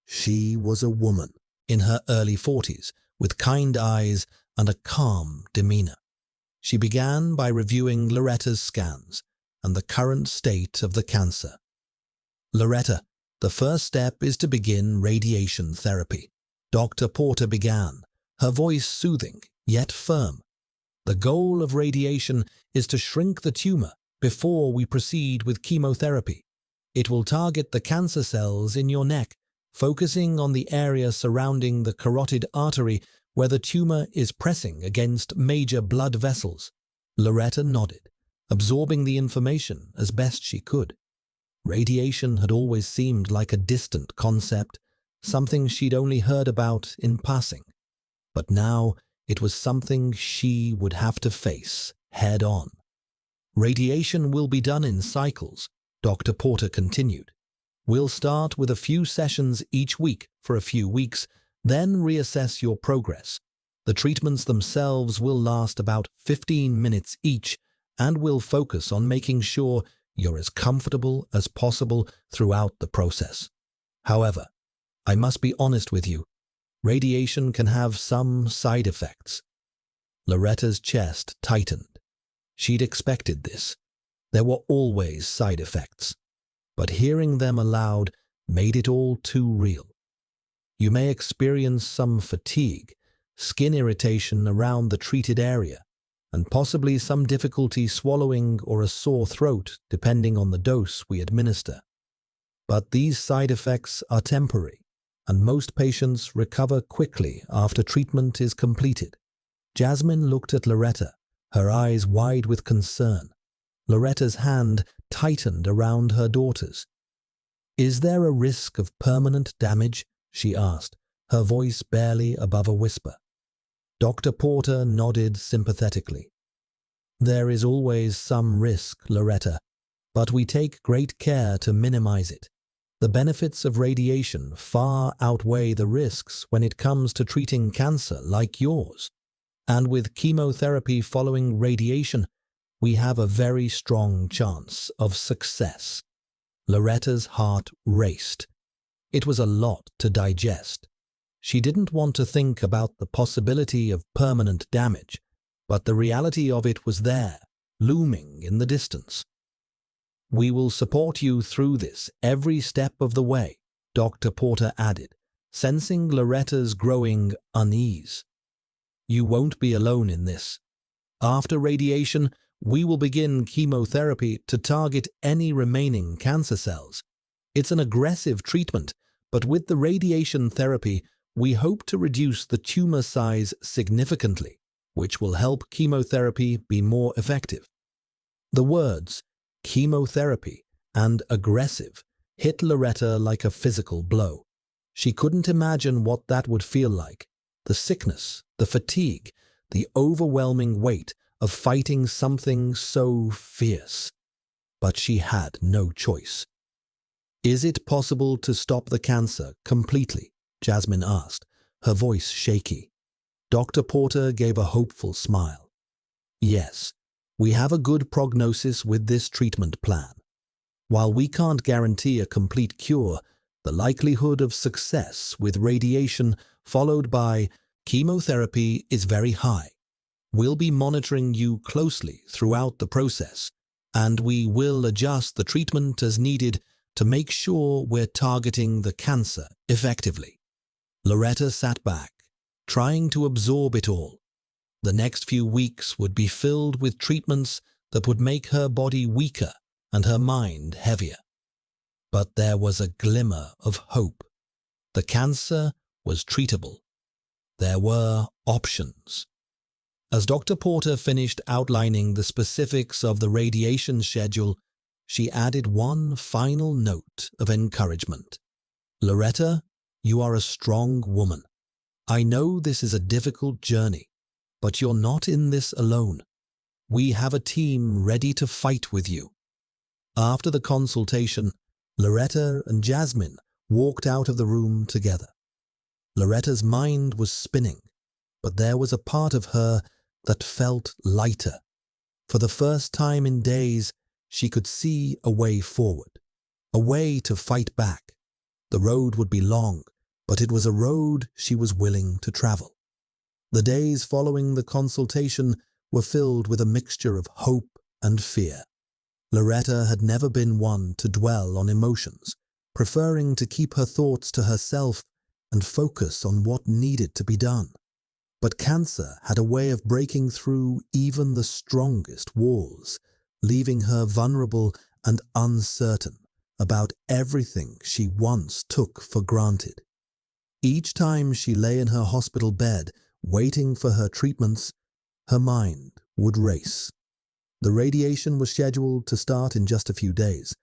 She was a woman in her early 40s, with kind eyes and a calm demeanor. She began by reviewing Loretta's scans and the current state of the cancer. "Loretta, the first step is to begin radiation therapy," Dr. Porter began, her voice soothing yet firm. "The goal of radiation is to shrink the tumor before we proceed with chemotherapy. It will target the cancer cells in your neck, focusing on the area surrounding the carotid artery where the tumor is pressing against major blood vessels." Loretta nodded, absorbing the information as best she could. Radiation had always seemed like a distant concept, something she'd only heard about in passing. But now it was something she would have to face head on. "Radiation will be done in cycles," Dr. Porter continued. "We'll start with a few sessions each week for a few weeks, then reassess your progress. The treatments themselves will last about 15 minutes each, and will focus on making sure you're as comfortable as possible throughout the process. However, I must be honest with you, radiation can have some side effects." Loretta's chest tightened. She'd expected this. There were always side effects, but hearing them aloud made it all too real. "You may experience some fatigue, skin irritation around the treated area, and possibly some difficulty swallowing or a sore throat depending on the dose we administer. But these side effects are temporary, and most patients recover quickly after treatment is completed." Jasmine looked at Loretta, her eyes wide with concern. Loretta's hand tightened around her daughter's. "Is there a risk of permanent damage?" she asked, her voice barely above a whisper. Dr. Porter nodded sympathetically. "There is always some risk, Loretta, but we take great care to minimize it. The benefits of radiation far outweigh the risks when it comes to treating cancer like yours. And with chemotherapy following radiation, we have a very strong chance of success." Loretta's heart raced. It was a lot to digest. She didn't want to think about the possibility of permanent damage, but the reality of it was there, looming in the distance. "We will support you through this every step of the way," Dr. Porter added, sensing Loretta's growing unease. "You won't be alone in this. After radiation, we will begin chemotherapy to target any remaining cancer cells. It's an aggressive treatment, but with the radiation therapy, we hope to reduce the tumor size significantly, which will help chemotherapy be more effective." The words chemotherapy and aggressive hit Loretta like a physical blow. She couldn't imagine what that would feel like. The sickness, the fatigue, the overwhelming weight of fighting something so fierce. But she had no choice. "Is it possible to stop the cancer completely?" Jasmine asked, her voice shaky. Dr. Porter gave a hopeful smile. "Yes, we have a good prognosis with this treatment plan. While we can't guarantee a complete cure, the likelihood of success with radiation followed by chemotherapy is very high. We'll be monitoring you closely throughout the process, and we will adjust the treatment as needed to make sure we're targeting the cancer effectively." Loretta sat back, trying to absorb it all. The next few weeks would be filled with treatments that would make her body weaker and her mind heavier. But there was a glimmer of hope. The cancer was treatable. There were options. As Dr. Porter finished outlining the specifics of the radiation schedule, she added one final note of encouragement. "Loretta, you are a strong woman. I know this is a difficult journey, but you're not in this alone. We have a team ready to fight with you." After the consultation, Loretta and Jasmine walked out of the room together. Loretta's mind was spinning, but there was a part of her that felt lighter. For the first time in days, she could see a way forward, a way to fight back. The road would be long, but it was a road she was willing to travel. The days following the consultation were filled with a mixture of hope and fear. Loretta had never been one to dwell on emotions, preferring to keep her thoughts to herself and focus on what needed to be done. But cancer had a way of breaking through even the strongest walls, leaving her vulnerable and uncertain about everything she once took for granted. Each time she lay in her hospital bed, waiting for her treatments, her mind would race. The radiation was scheduled to start in just a few days,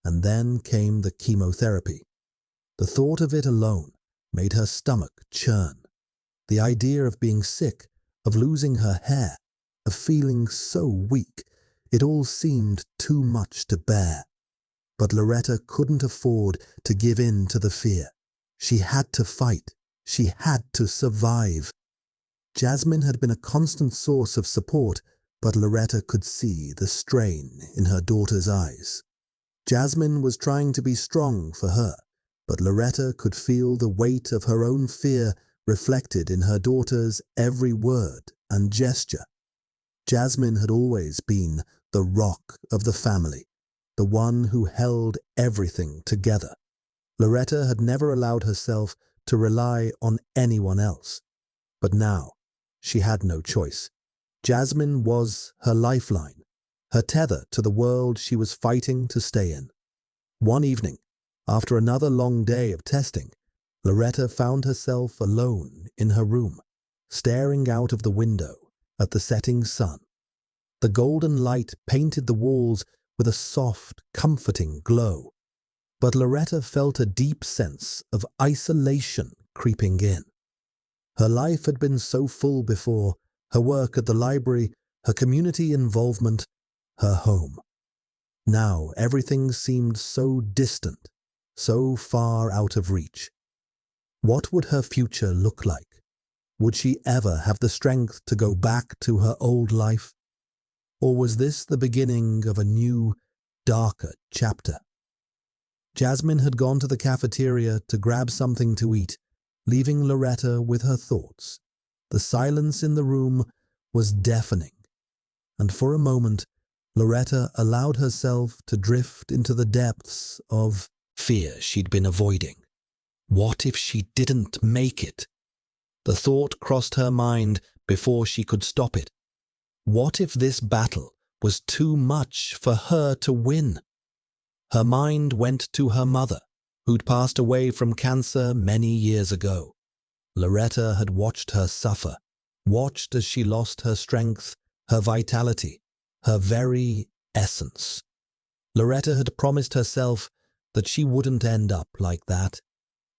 and then came the chemotherapy. The thought of it alone made her stomach churn. The idea of being sick, of losing her hair, of feeling so weak, it all seemed too much to bear. But Loretta couldn't afford to give in to the fear. She had to fight. She had to survive. Jasmine had been a constant source of support, but Loretta could see the strain in her daughter's eyes. Jasmine was trying to be strong for her, but Loretta could feel the weight of her own fear reflected in her daughter's every word and gesture. Jasmine had always been the rock of the family, the one who held everything together. Loretta had never allowed herself to rely on anyone else. But now, she had no choice. Jasmine was her lifeline, her tether to the world she was fighting to stay in. One evening, after another long day of testing, Loretta found herself alone in her room, staring out of the window at the setting sun. The golden light painted the walls with a soft, comforting glow. But Loretta felt a deep sense of isolation creeping in. Her life had been so full before, her work at the library, her community involvement, her home. Now everything seemed so distant, so far out of reach. What would her future look like? Would she ever have the strength to go back to her old life? Or was this the beginning of a new, darker chapter? Jasmine had gone to the cafeteria to grab something to eat, leaving Loretta with her thoughts. The silence in the room was deafening, and for a moment, Loretta allowed herself to drift into the depths of fear she'd been avoiding. What if she didn't make it? The thought crossed her mind before she could stop it. What if this battle was too much for her to win? Her mind went to her mother, who'd passed away from cancer many years ago. Loretta had watched her suffer, watched as she lost her strength, her vitality, her very essence. Loretta had promised herself that she wouldn't end up like that.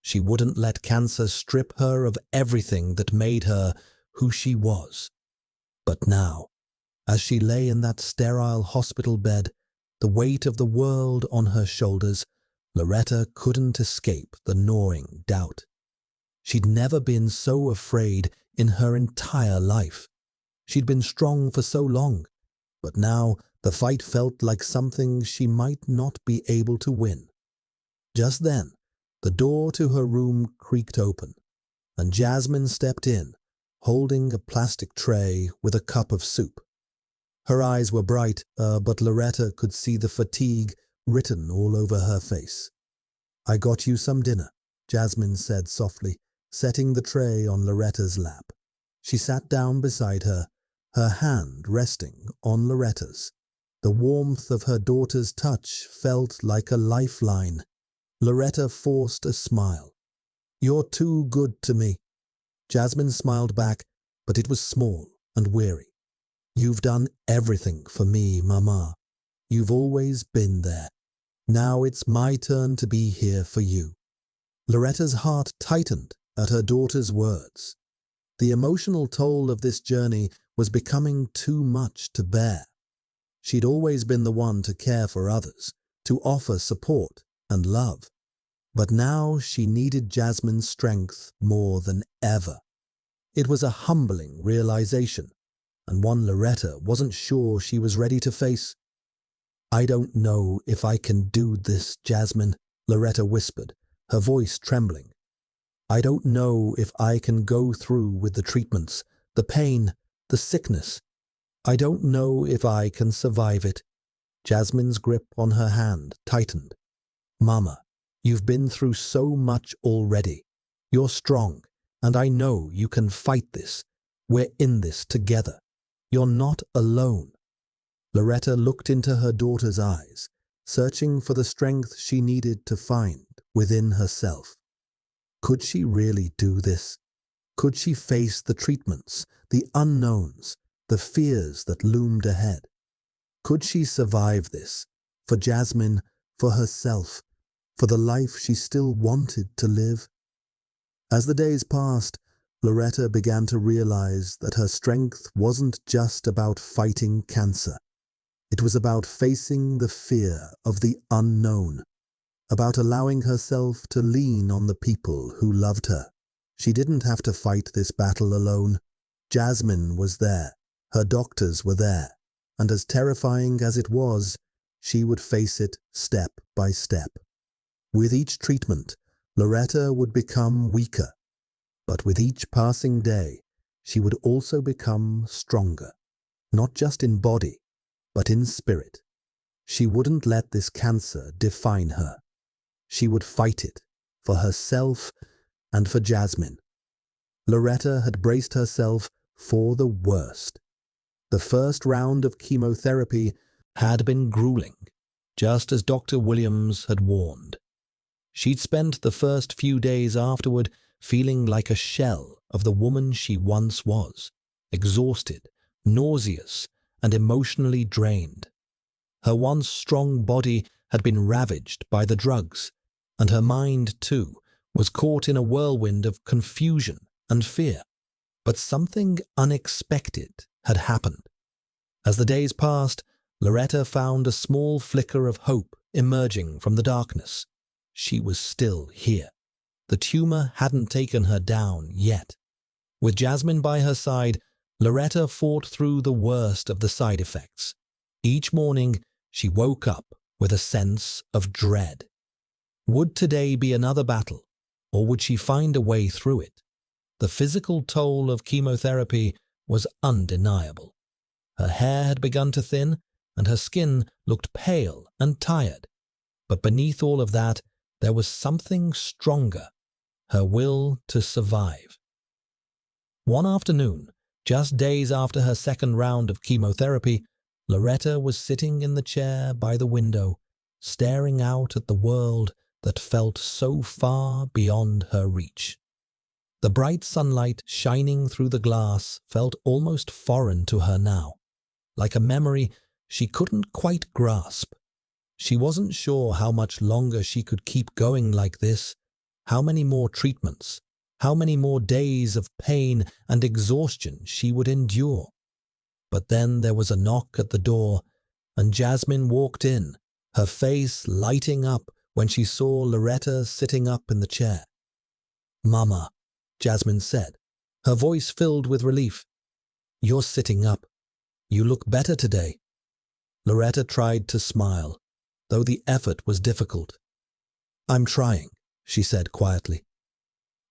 She wouldn't let cancer strip her of everything that made her who she was. But now, as she lay in that sterile hospital bed, the weight of the world on her shoulders, Loretta couldn't escape the gnawing doubt. She'd never been so afraid in her entire life. She'd been strong for so long, but now the fight felt like something she might not be able to win. Just then, the door to her room creaked open, and Jasmine stepped in, holding a plastic tray with a cup of soup. Her eyes were bright, but Loretta could see the fatigue written all over her face. "I got you some dinner," Jasmine said softly, setting the tray on Loretta's lap. She sat down beside her, her hand resting on Loretta's. The warmth of her daughter's touch felt like a lifeline. Loretta forced a smile. "You're too good to me." Jasmine smiled back, but it was small and weary. "You've done everything for me, Mama. You've always been there. Now it's my turn to be here for you." Loretta's heart tightened at her daughter's words. The emotional toll of this journey was becoming too much to bear. She'd always been the one to care for others, to offer support and love. But now she needed Jasmine's strength more than ever. It was a humbling realization, and one Loretta wasn't sure she was ready to face. "I don't know if I can do this, Jasmine," Loretta whispered, her voice trembling. "I don't know if I can go through with the treatments, the pain, the sickness. I don't know if I can survive it." Jasmine's grip on her hand tightened. "Mama, you've been through so much already. You're strong, and I know you can fight this. We're in this together. You're not alone." Loretta looked into her daughter's eyes, searching for the strength she needed to find within herself. Could she really do this? Could she face the treatments, the unknowns, the fears that loomed ahead? Could she survive this, for Jasmine, for herself, for the life she still wanted to live? As the days passed, Loretta began to realize that her strength wasn't just about fighting cancer. It was about facing the fear of the unknown, about allowing herself to lean on the people who loved her. She didn't have to fight this battle alone. Jasmine was there, her doctors were there, and as terrifying as it was, she would face it step by step. With each treatment, Loretta would become weaker, but with each passing day, she would also become stronger, not just in body, but in spirit. She wouldn't let this cancer define her. She would fight it, for herself and for Jasmine. Loretta had braced herself for the worst. The first round of chemotherapy had been grueling, just as Dr. Williams had warned. She'd spent the first few days afterward feeling like a shell of the woman she once was, exhausted, nauseous, and emotionally drained. Her once strong body had been ravaged by the drugs, and her mind, too, was caught in a whirlwind of confusion and fear. But something unexpected had happened. As the days passed, Loretta found a small flicker of hope emerging from the darkness. She was still here. The tumor hadn't taken her down yet. With Jasmine by her side, Loretta fought through the worst of the side effects. Each morning, she woke up with a sense of dread. Would today be another battle, or would she find a way through it? The physical toll of chemotherapy was undeniable. Her hair had begun to thin, and her skin looked pale and tired. But beneath all of that, there was something stronger, her will to survive. One afternoon, just days after her second round of chemotherapy, Loretta was sitting in the chair by the window, staring out at the world that felt so far beyond her reach. The bright sunlight shining through the glass felt almost foreign to her now, like a memory she couldn't quite grasp. She wasn't sure how much longer she could keep going like this, how many more treatments, how many more days of pain and exhaustion she would endure. But then there was a knock at the door, and Jasmine walked in, her face lighting up when she saw Loretta sitting up in the chair. "Mama," Jasmine said, her voice filled with relief. "You're sitting up. You look better today." Loretta tried to smile, though the effort was difficult. "I'm trying," she said quietly.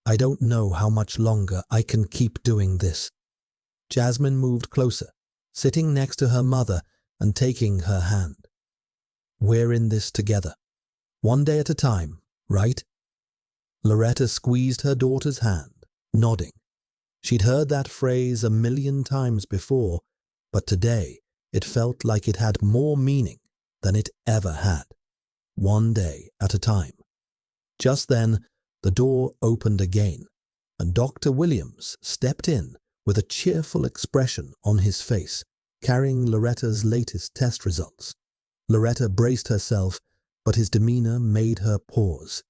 "I don't know how much longer I can keep doing this." Jasmine moved closer, sitting next to her mother and taking her hand. "We're in this together. One day at a time, right?" Loretta squeezed her daughter's hand, nodding. She'd heard that phrase 1,000,000 times before, but today it felt like it had more meaning than it ever had. One day at a time. Just then, the door opened again, and Dr. Williams stepped in with a cheerful expression on his face, carrying Loretta's latest test results. Loretta braced herself, but his demeanor made her pause.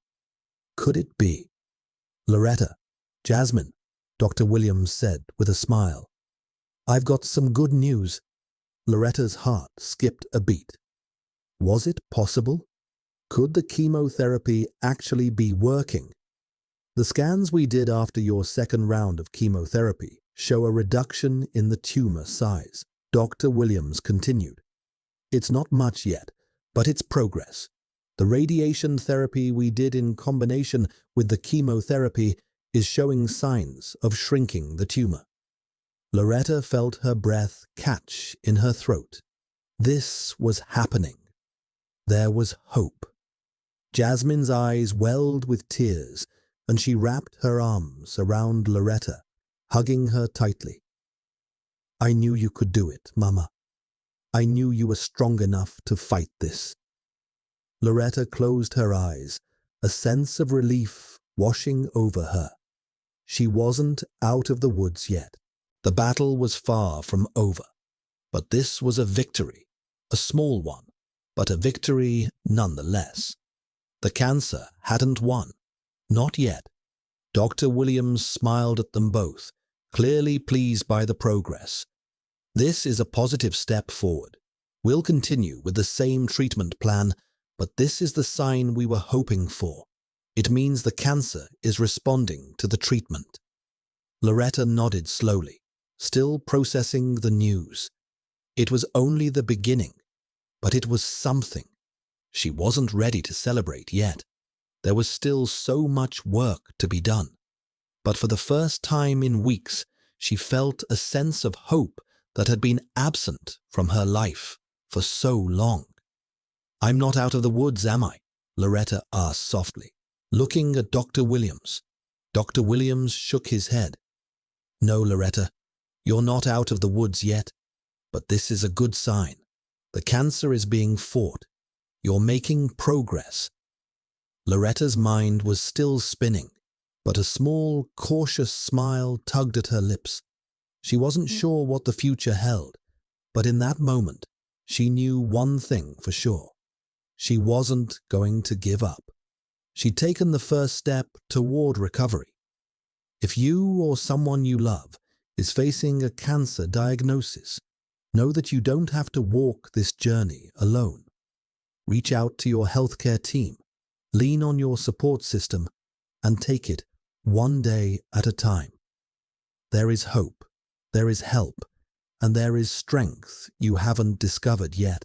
Could it be? "Loretta, Jasmine," Dr. Williams said with a smile. "I've got some good news." Loretta's heart skipped a beat. Was it possible? Could the chemotherapy actually be working? "The scans we did after your second round of chemotherapy show a reduction in the tumor size," Dr. Williams continued. "It's not much yet, but it's progress. The radiation therapy we did in combination with the chemotherapy is showing signs of shrinking the tumor." Loretta felt her breath catch in her throat. This was happening. There was hope. Jasmine's eyes welled with tears, and she wrapped her arms around Loretta, hugging her tightly. "I knew you could do it, Mama. I knew you were strong enough to fight this." Loretta closed her eyes, a sense of relief washing over her. She wasn't out of the woods yet. The battle was far from over. But this was a victory, a small one, but a victory nonetheless. The cancer hadn't won. Not yet. Dr. Williams smiled at them both, clearly pleased by the progress. "This is a positive step forward. We'll continue with the same treatment plan, but this is the sign we were hoping for. It means the cancer is responding to the treatment." Loretta nodded slowly, still processing the news. It was only the beginning, but it was something. She wasn't ready to celebrate yet. There was still so much work to be done. But for the first time in weeks, she felt a sense of hope that had been absent from her life for so long. "I'm not out of the woods, am I?" Loretta asked softly, looking at Dr. Williams. Dr. Williams shook his head. "No, Loretta, you're not out of the woods yet, but this is a good sign. The cancer is being fought. You're making progress." Loretta's mind was still spinning, but a small, cautious smile tugged at her lips. She wasn't sure what the future held, but in that moment, she knew one thing for sure. She wasn't going to give up. She'd taken the first step toward recovery. If you or someone you love is facing a cancer diagnosis, know that you don't have to walk this journey alone. Reach out to your healthcare team, lean on your support system, and take it one day at a time. There is hope. there is help, and there is strength you haven't discovered yet.